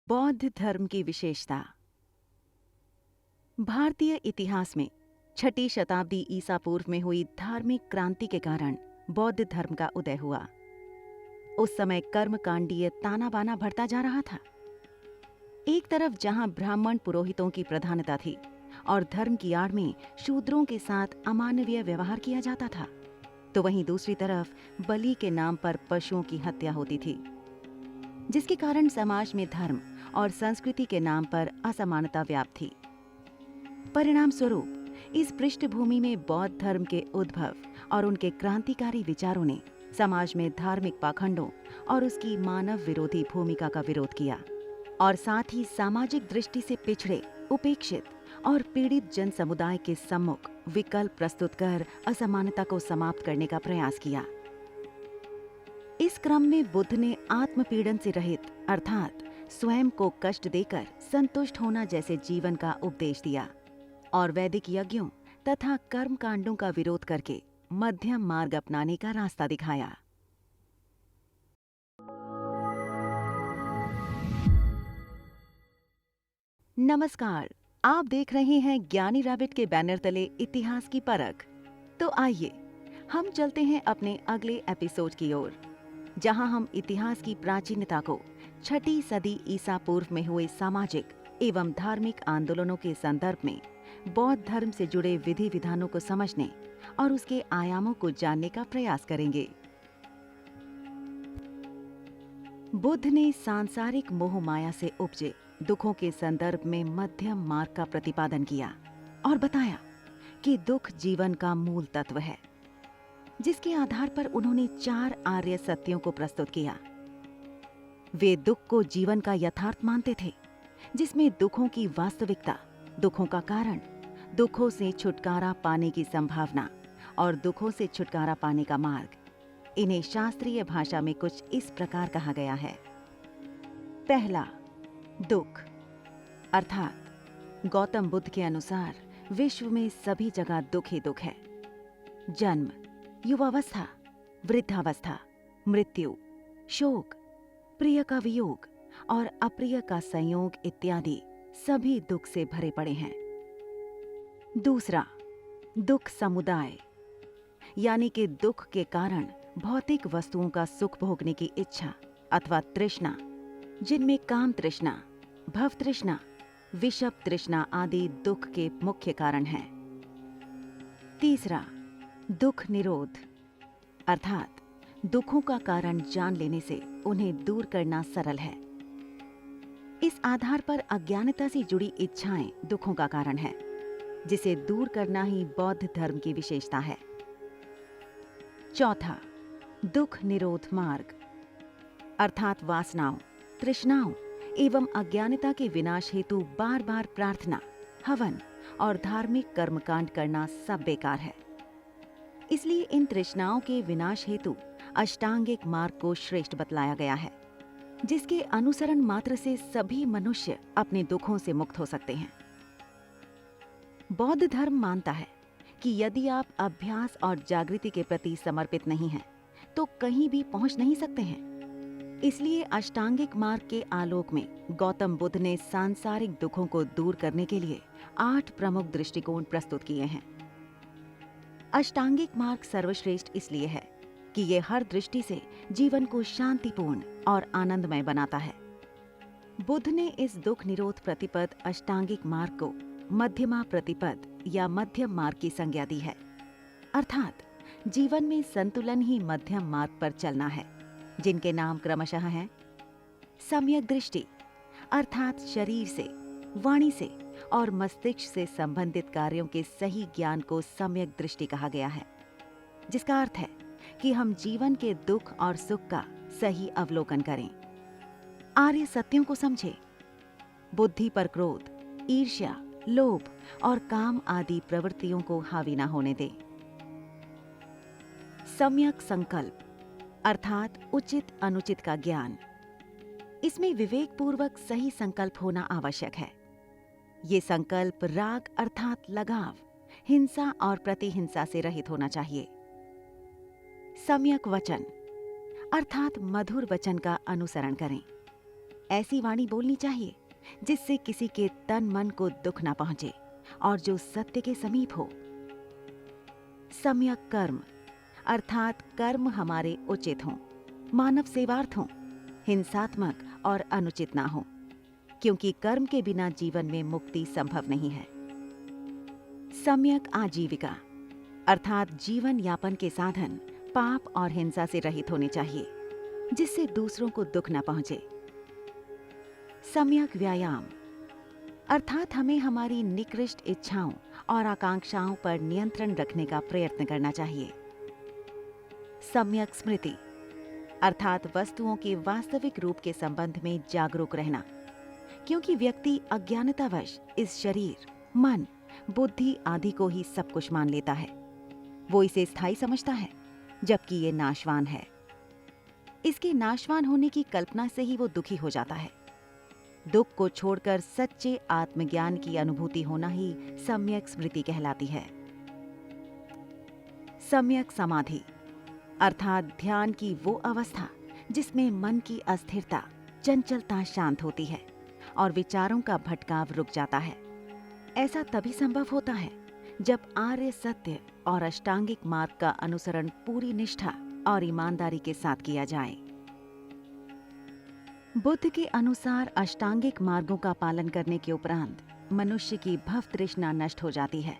बौद्ध धर्म की विशेषता। भारतीय इतिहास में 6ठी शताब्दी ईसा पूर्व में हुई धार्मिक क्रांति के कारण बौद्ध धर्म का उदय हुआ। उस समय कर्मकांडीय ताना बाना बढ़ता जा रहा था। एक तरफ जहां ब्राह्मण पुरोहितों की प्रधानता थी और धर्म की आड़ में शूद्रों के साथ अमानवीय व्यवहार किया जाता था, तो वहीं दूसरी तरफ बलि के नाम पर पशुओं की हत्या होती थी, जिसके कारण समाज में धर्म और संस्कृति के नाम पर असमानता व्याप्त थी। परिणाम स्वरूप इस पृष्ठभूमि में बौद्ध धर्म के उद्भव और उनके क्रांतिकारी विचारों ने समाज में धार्मिक पाखंडों और उसकी मानव विरोधी भूमिका का विरोध किया और साथ ही सामाजिक दृष्टि से पिछड़े, उपेक्षित और पीड़ित जन समुदाय के सम्मुख विकल्प प्रस्तुत कर असमानता को समाप्त करने का प्रयास किया। इस क्रम में बुद्ध ने आत्मपीड़न से रहित अर्थात स्वयं को कष्ट देकर संतुष्ट होना जैसे जीवन का उपदेश दिया और वैदिक यज्ञों तथा कर्म कांडों का विरोध करके मध्यम मार्ग अपनाने का रास्ता दिखाया। नमस्कार, आप देख रहे हैं ज्ञानी रैबिट के बैनर तले इतिहास की परख। तो आइए हम चलते हैं अपने अगले एपिसोड की ओर, जहां हम इतिहास की प्राचीनता को 6ठी सदी ईसा पूर्व में हुए सामाजिक एवं धार्मिक आंदोलनों के संदर्भ में बौद्ध धर्म से जुड़े विधि विधानों को समझने और उसके आयामों को जानने का प्रयास करेंगे। बुद्ध ने सांसारिक मोह माया से उपजे दुखों के संदर्भ में मध्यम मार्ग का प्रतिपादन किया और बताया कि दुख जीवन का मूल तत्व है, जिसके आधार पर उन्होंने 4 आर्य सत्यों को प्रस्तुत किया। वे दुख को जीवन का यथार्थ मानते थे, जिसमें दुखों की वास्तविकता, दुखों का कारण, दुखों से छुटकारा पाने की संभावना और दुखों से छुटकारा पाने का मार्ग, इन्हें शास्त्रीय भाषा में कुछ इस प्रकार कहा गया है। पहला, दुख अर्थात गौतम बुद्ध के अनुसार विश्व में सभी जगह दुख ही दुख है। जन्म, युवावस्था, वृद्धावस्था, मृत्यु, शोक, प्रिय का वियोग और अप्रिय का संयोग इत्यादि सभी दुख से भरे पड़े हैं। दूसरा, दुख समुदाय, यानी कि दुख के कारण भौतिक वस्तुओं का सुख भोगने की इच्छा अथवा तृष्णा, जिनमें काम तृष्णा, भव तृष्णा, विषप तृष्णा आदि दुख के मुख्य कारण हैं। तीसरा, दुख निरोध अर्थात दुखों का कारण जान लेने से उन्हें दूर करना सरल है। इस आधार पर अज्ञानता से जुड़ी इच्छाएं दुखों का कारण है, जिसे दूर करना ही बौद्ध धर्म की विशेषता है। चौथा, दुख निरोध मार्ग अर्थात वासनाओं, तृष्णाओं एवं अज्ञानता के विनाश हेतु बार बार प्रार्थना, हवन और धार्मिक कर्मकांड करना सब बेकार है। इसलिए इन तृष्णाओं के विनाश हेतु अष्टांगिक मार्ग को श्रेष्ठ बतलाया गया है, जिसके अनुसरण मात्र से सभी मनुष्य अपने दुखों से मुक्त हो सकते हैं। बौद्ध धर्म मानता है कि यदि आप अभ्यास और जागृति के प्रति समर्पित नहीं हैं, तो कहीं भी पहुंच नहीं सकते हैं। इसलिए अष्टांगिक मार्ग के आलोक में गौतम बुद्ध ने सांसारिक दुखों को दूर करने के लिए 8 प्रमुख दृष्टिकोण प्रस्तुत किए हैं। अष्टांगिक मार्ग सर्वश्रेष्ठ इसलिए है कि ये हर दृष्टि से जीवन को शांतिपूर्ण और आनंदमय बनाता है। बुद्ध ने इस दुख निरोध प्रतिपद अष्टांगिक मार्ग को मध्यमा प्रतिपद या मध्यम मार्ग की संज्ञा दी है, अर्थात जीवन में संतुलन ही मध्यम मार्ग पर चलना है, जिनके नाम क्रमशः हैं सम्यक दृष्टि अर्थात शरीर से, वाणी से और मस्तिष्क से संबंधित कार्यों के सही ज्ञान को सम्यक दृष्टि कहा गया है, जिसका अर्थ है कि हम जीवन के दुख और सुख का सही अवलोकन करें, आर्य सत्यों को समझें, बुद्धि पर क्रोध, ईर्ष्या, लोभ और काम आदि प्रवृत्तियों को हावी न होने दें। सम्यक संकल्प अर्थात उचित अनुचित का ज्ञान, इसमें विवेक पूर्वक सही संकल्प होना आवश्यक है। ये संकल्प राग अर्थात लगाव, हिंसा और प्रतिहिंसा से रहित होना चाहिए। सम्यक वचन अर्थात मधुर वचन का अनुसरण करें। ऐसी वाणी बोलनी चाहिए जिससे किसी के तन मन को दुख ना पहुंचे और जो सत्य के समीप हो। सम्यक कर्म अर्थात कर्म हमारे उचित हों, मानव सेवार्थ हों, हिंसात्मक और अनुचित ना हो, क्योंकि कर्म के बिना जीवन में मुक्ति संभव नहीं है। सम्यक आजीविका अर्थात जीवन यापन के साधन पाप और हिंसा से रहित होने चाहिए, जिससे दूसरों को दुख न पहुंचे। सम्यक व्यायाम अर्थात हमें हमारी निकृष्ट इच्छाओं और आकांक्षाओं पर नियंत्रण रखने का प्रयत्न करना चाहिए। सम्यक स्मृति अर्थात वस्तुओं के वास्तविक रूप के संबंध में जागरूक रहना, क्योंकि व्यक्ति अज्ञानतावश इस शरीर, मन, बुद्धि आदि को ही सब कुछ मान लेता है। वो इसे स्थायी समझता है, जबकि ये नाशवान है। इसके नाशवान होने की कल्पना से ही वो दुखी हो जाता है। दुख को छोड़कर सच्चे आत्मज्ञान की अनुभूति होना ही सम्यक स्मृति कहलाती है। सम्यक समाधि अर्थात ध्यान की वो अवस्था जिसमें मन की अस्थिरता, चंचलता शांत होती है और विचारों का भटकाव रुक जाता है। ऐसा तभी संभव होता है जब आर्य सत्य और अष्टांगिक मार्ग का अनुसरण पूरी निष्ठा और ईमानदारी के साथ किया जाए। बुद्ध के अनुसार अष्टांगिक मार्गों का पालन करने के उपरांत मनुष्य की भव तृष्णा नष्ट हो जाती है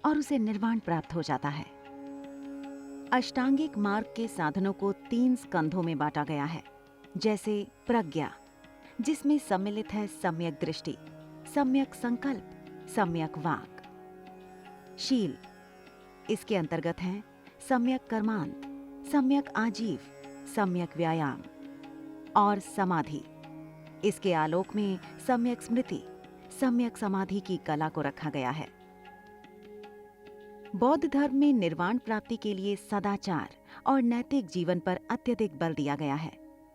और उसे निर्वाण प्राप्त हो जाता है। अष्टांगिक मार्ग के साधनों को 3 स्कंधों में बांटा गया है, जैसे प्रज्ञा, जिसमें सम्मिलित है सम्यक दृष्टि, सम्यक संकल्प, सम्यक वाक। शील, इसके अंतर्गत हैं सम्यक कर्मांत, सम्यक आजीव, सम्यक व्यायाम। और समाधि, इसके आलोक में सम्यक स्मृति, सम्यक समाधि की कला को रखा गया है। बौद्ध धर्म में निर्वाण प्राप्ति के लिए सदाचार और नैतिक जीवन पर अत्यधिक बल दिया गया है,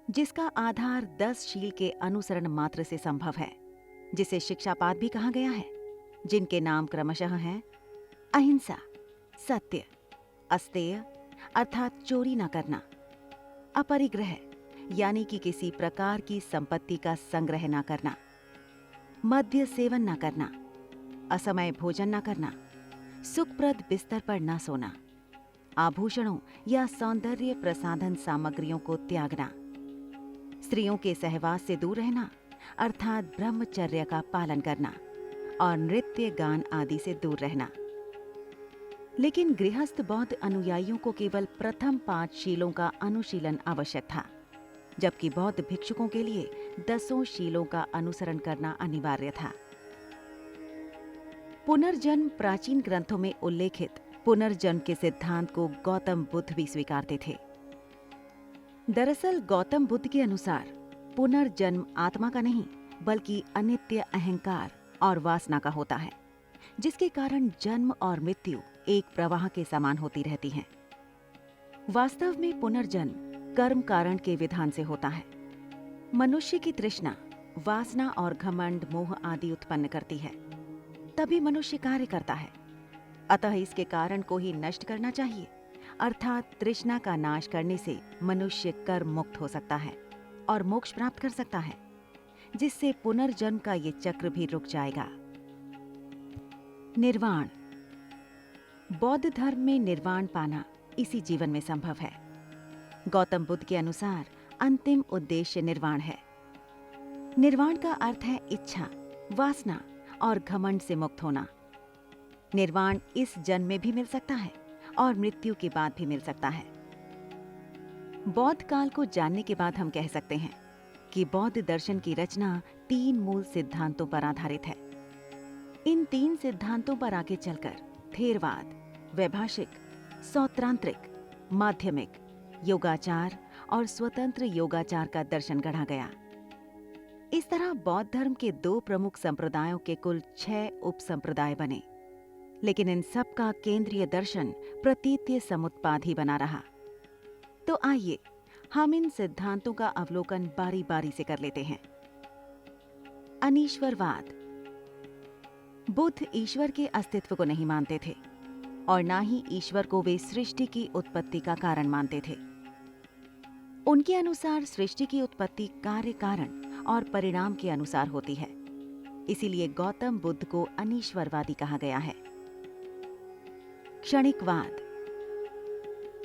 जिसका आधार 10 शील के अनुसरण मात्र से संभव है, जिसे शिक्षापाद भी कहा गया है, जिनके नाम क्रमशः हैं अहिंसा, सत्य, अस्तेय अर्थात चोरी न करना, अपरिग्रह यानी कि किसी प्रकार की संपत्ति का संग्रह न करना, मद्य सेवन न करना, असमय भोजन न करना, सुखप्रद बिस्तर पर न सोना, आभूषणों या सौंदर्य प्रसाधन सामग्रियों को त्यागना, स्त्रियों के सहवास से दूर रहना अर्थात ब्रह्मचर्य का पालन करना और नृत्य गान आदि से दूर रहना। लेकिन गृहस्थ बौद्ध अनुयायियों को केवल प्रथम 5 शीलों का अनुशीलन आवश्यक था, जबकि बौद्ध भिक्षुकों के लिए 10 शीलों का अनुसरण करना अनिवार्य था। पुनर्जन्म प्राचीन ग्रंथों में उल्लेखित पुनर्जन्म के सिद्धांत को गौतम बुद्ध भी स्वीकारते थे। दरअसल गौतम बुद्ध के अनुसार पुनर्जन्म आत्मा का नहीं, बल्कि अनित्य अहंकार और वासना का होता है, जिसके कारण जन्म और मृत्यु एक प्रवाह के समान होती रहती हैं। वास्तव में पुनर्जन्म कर्म कारण के विधान से होता है। मनुष्य की तृष्णा, वासना और घमंड, मोह आदि उत्पन्न करती है, तभी मनुष्य कार्य करता है। अतः इसके कारण को ही नष्ट करना चाहिए, अर्थात तृष्णा का नाश करने से मनुष्य कर्म मुक्त हो सकता है और मोक्ष प्राप्त कर सकता है, जिससे पुनर्जन्म का ये चक्र भी रुक जाएगा। निर्वाण, बौद्ध धर्म में निर्वाण पाना इसी जीवन में संभव है। गौतम बुद्ध के अनुसार अंतिम उद्देश्य निर्वाण है। निर्वाण का अर्थ है इच्छा, वासना और घमंड से मुक्त होना। निर्वाण इस जन्म में भी मिल सकता है और मृत्यु के बाद भी मिल सकता है। बौद्ध काल को जानने के बाद हम कह सकते हैं कि बौद्ध दर्शन की रचना 3 मूल सिद्धांतों पर आधारित है। इन 3 सिद्धांतों पर आगे चलकर थेरवाद, वैभाषिक, सौत्रांत्रिक, माध्यमिक, योगाचार और स्वतंत्र योगाचार का दर्शन गढ़ा गया। इस तरह बौद्ध धर्म के 2 प्रमुख संप्रदायों के कुल 6 उपसंप्रदाय बने, लेकिन इन सब का केंद्रीय दर्शन प्रतीत्य समुत्पाद ही बना रहा। तो आइए हम इन सिद्धांतों का अवलोकन बारी बारी से कर लेते हैं। अनीश्वरवाद, बुद्ध ईश्वर के अस्तित्व को नहीं मानते थे और ना ही ईश्वर को वे सृष्टि की उत्पत्ति का कारण मानते थे। उनके अनुसार सृष्टि की उत्पत्ति कार्य कारण और परिणाम के अनुसार होती है। इसीलिए गौतम बुद्ध को अनीश्वरवादी कहा गया है। क्षणिकवाद।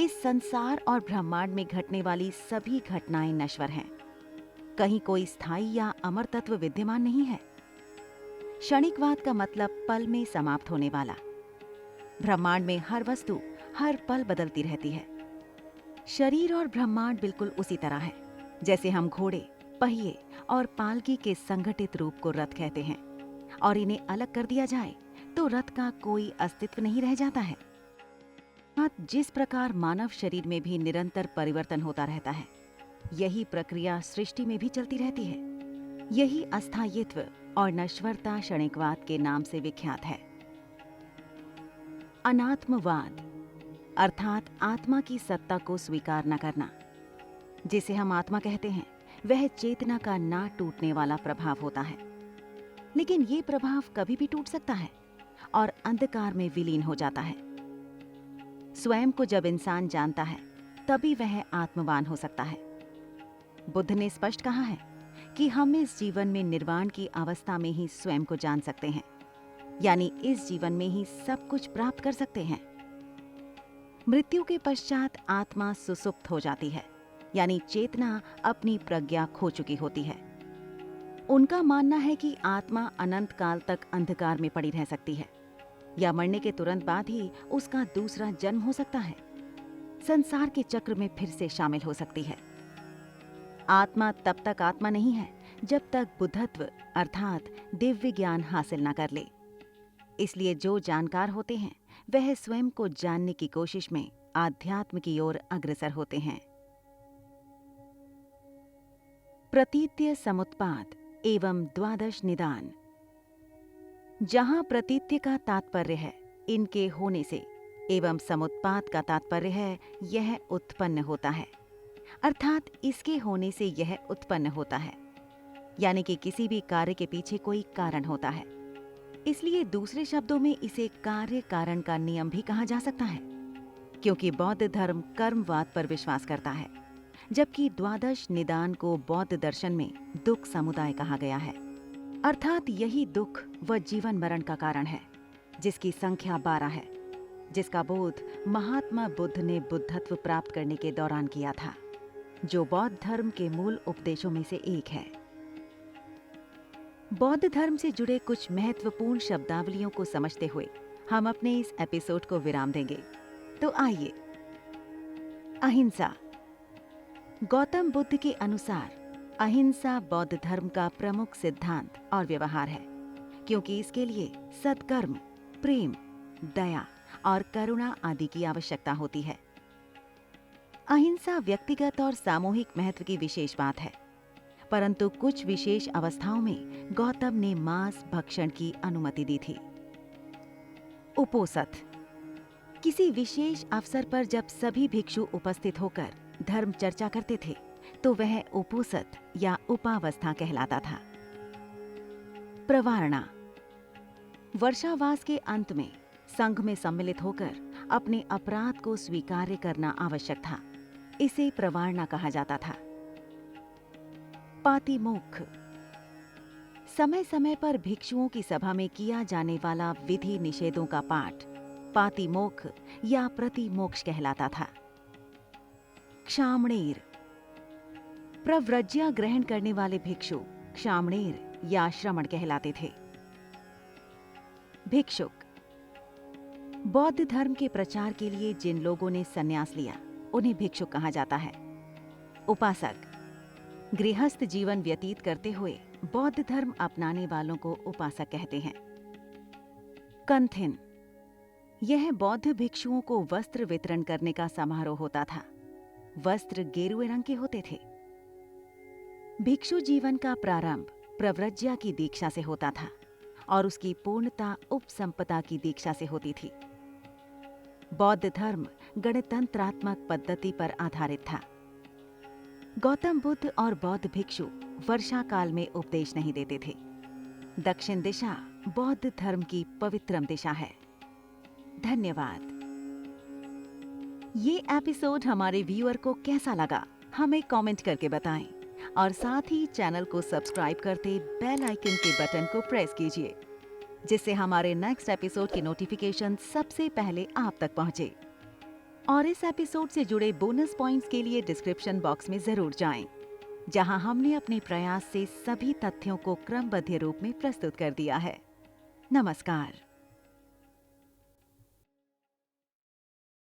इस संसार और ब्रह्मांड में घटने वाली सभी घटनाएं नश्वर हैं। कहीं कोई स्थायी या अमर तत्व विद्यमान नहीं है। क्षणिकवाद का मतलब पल में समाप्त होने वाला। ब्रह्मांड में हर वस्तु हर पल बदलती रहती है। शरीर और ब्रह्मांड बिल्कुल उसी तरह है जैसे हम घोड़े, पहिए और पालकी के संगठित रूप को रथ कहते हैं, और इन्हें अलग कर दिया जाए तो रथ का कोई अस्तित्व नहीं रह जाता है। जिस प्रकार मानव शरीर में भी निरंतर परिवर्तन होता रहता है, यही प्रक्रिया सृष्टि में भी चलती रहती है। यही अस्थायित्व और नश्वरता क्षणिकवाद के नाम से विख्यात है। अनात्मवाद अर्थात आत्मा की सत्ता को स्वीकार न करना। जिसे हम आत्मा कहते हैं वह चेतना का ना टूटने वाला प्रभाव होता है, लेकिन ये प्रभाव कभी भी टूट सकता है और अंधकार में विलीन हो जाता है। स्वयं को जब इंसान जानता है तभी वह आत्मवान हो सकता है। बुद्ध ने स्पष्ट कहा है कि हम इस जीवन में निर्वाण की अवस्था में ही स्वयं को जान सकते हैं, यानी इस जीवन में ही सब कुछ प्राप्त कर सकते हैं। मृत्यु के पश्चात आत्मा सुसुप्त हो जाती है, यानी चेतना अपनी प्रज्ञा खो चुकी होती है। उनका मानना है कि आत्मा अनंत काल तक अंधकार में पड़ी रह सकती है, या मरने के तुरंत बाद ही उसका दूसरा जन्म हो सकता है, संसार के चक्र में फिर से शामिल हो सकती है। आत्मा तब तक आत्मा नहीं है जब तक बुद्धत्व अर्थात दिव्य ज्ञान हासिल न कर ले। इसलिए जो जानकार होते हैं वह स्वयं को जानने की कोशिश में आध्यात्म की ओर अग्रसर होते हैं। प्रतीत्य समुत्पाद एवं द्वादश निदान। जहां प्रतीत्य का तात्पर्य है इनके होने से, एवं समुत्पाद का तात्पर्य है यह उत्पन्न होता है, अर्थात इसके होने से यह उत्पन्न होता है, यानी कि किसी भी कार्य के पीछे कोई कारण होता है। इसलिए दूसरे शब्दों में इसे कार्य कारण का नियम भी कहा जा सकता है, क्योंकि बौद्ध धर्म कर्मवाद पर विश्वास करता है, जबकि द्वादश निदान को बौद्ध दर्शन में दुख समुदाय कहा गया है, अर्थात यही दुख व जीवन मरण का कारण है, जिसकी संख्या 12 है, जिसका बोध महात्मा बुद्ध ने बुद्धत्व प्राप्त करने के दौरान किया था, जो बौद्ध धर्म के मूल उपदेशों में से एक है। बौद्ध धर्म से जुड़े कुछ महत्वपूर्ण शब्दावलियों को समझते हुए हम अपने इस एपिसोड को विराम देंगे। तो आइए। अहिंसा। गौतम बुद्ध के अनुसार अहिंसा बौद्ध धर्म का प्रमुख सिद्धांत और व्यवहार है, क्योंकि इसके लिए सत्कर्म, प्रेम, दया और करुणा आदि की आवश्यकता होती है। अहिंसा व्यक्तिगत और सामूहिक महत्व की विशेष बात है, परंतु कुछ विशेष अवस्थाओं में गौतम ने मांस भक्षण की अनुमति दी थी। उपोसथ। किसी विशेष अवसर पर जब सभी भिक्षु उपस्थित होकर धर्म चर्चा करते थे तो वह उपोसथ या उपावस्था कहलाता था। प्रवारणा। वर्षावास के अंत में संघ में सम्मिलित होकर अपने अपराध को स्वीकार्य करना आवश्यक था। इसे प्रवारणा कहा जाता था। पातिमोक्ष। समय समय पर भिक्षुओं की सभा में किया जाने वाला विधि निषेधों का पाठ पातिमोक्ष या प्रतिमोक्ष कहलाता था। क्षामणेर। प्रव्रज्या ग्रहण करने वाले भिक्षु क्षामणेर या श्रमण कहलाते थे। भिक्षुक। बौद्ध धर्म के प्रचार के लिए जिन लोगों ने संन्यास लिया उन्हें भिक्षुक कहा जाता है। उपासक। गृहस्थ जीवन व्यतीत करते हुए बौद्ध धर्म अपनाने वालों को उपासक कहते हैं। कंथिन। यह बौद्ध भिक्षुओं को वस्त्र वितरण करने का समारोह होता था। वस्त्र गेरुए रंग के होते थे। भिक्षु जीवन का प्रारंभ प्रव्रज्या की दीक्षा से होता था और उसकी पूर्णता उपसंपदा की दीक्षा से होती थी। बौद्ध धर्म गणतंत्रात्मक पद्धति पर आधारित था। गौतम बुद्ध और बौद्ध भिक्षु वर्षा काल में उपदेश नहीं देते थे। दक्षिण दिशा बौद्ध धर्म की पवित्रम दिशा है। धन्यवाद। ये एपिसोड हमारे व्यूअर को कैसा लगा हमें कमेंट करके बताएं और साथ ही चैनल को सब्सक्राइब करते बेल आइकन के बटन को प्रेस कीजिए, जिससे हमारे नेक्स्ट एपिसोड की नोटिफिकेशन सबसे पहले आप तक पहुंचे। और इस एपिसोड से जुड़े बोनस पॉइंट्स के लिए डिस्क्रिप्शन बॉक्स में जरूर जाएं, जहां हमने अपने प्रयास से सभी तथ्यों को क्रमबद्ध रूप में प्रस्तुत कर दिया है। नमस्कार।